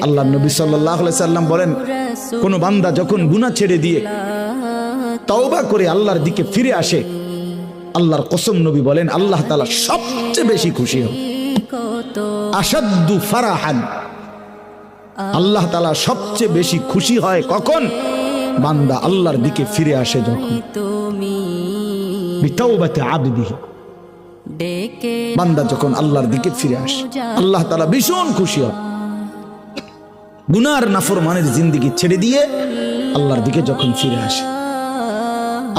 আল্লাহ নবী সাল্লাল্লাহু আলাইহি সাল্লাম বলেন, কোন বান্দা যখন গুনাহ ছেড়ে দিয়ে তওবা করে আল্লাহর দিকে ফিরে আসে, আল্লাহর কসম নবী বলেন আল্লাহ তাআলা সবচেয়ে বেশি খুশি হন। আশাদ্দু ফারাহান, আল্লাহ তাআলা সবচেয়ে বেশি খুশি হয় কখন? বান্দা আল্লাহর দিকে ফিরে আসে যখন। বিতাওবাতি আবদিহি, বান্দা যখন আল্লাহর দিকে ফিরে আসে আল্লাহ তাআলা ভীষণ খুশি হয়। গুনার নাফরমানের জিন্দেগি ছেড়ে দিয়ে আল্লাহর দিকে যখন ফিরে আসে,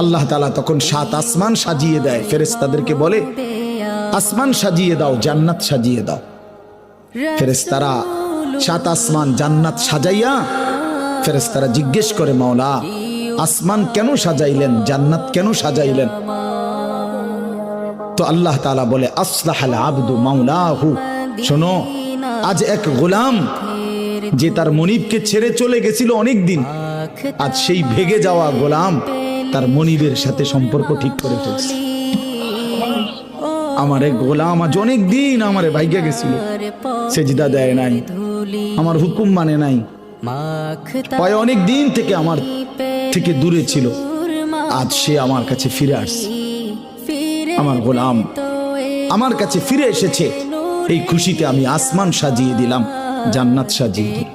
আল্লাহ তাআলা তখন 7 আসমান সাজিয়ে দেয়। ফেরেশতাদেরকে বলে, আসমান সাজিয়ে দাও, জান্নাত সাজিয়ে দাও। ফেরেশতারা 7 আসমান জান্নাত সাজাইয়া ফেরেশতারা জিজ্ঞেস করে, মাওলা আসমান কেন সাজাইলেন, জান্নাত কেন সাজাইলেন? তো আল্লাহ তাআলা বলে, আসলাহাল আবদু মাওলাহু, শোনো, আজ এক গোলাম যে তার মনিবকে ছেড়ে চলে গেছিল অনেক দিন, আজ সেই ভেগে যাওয়া গোলাম তার মনিবের সাথে সম্পর্ক ঠিক করে ফেলছে। আমার এক গোলাম আজ অনেক দিন আমারে ভাইগা গেছিল, সেজদা দেয় নাই, আমার হুকুম মানে নাই, প্রায় অনেক দিন থেকে আমার থেকে দূরে ছিল, আজ সে আমার কাছে ফিরে আসছে। আমার গোলাম আমার কাছে ফিরে এসেছে, এই খুশিতে আমি আসমান সাজিয়ে দিলাম, জান্নাত সাজিয়ে দিলাম।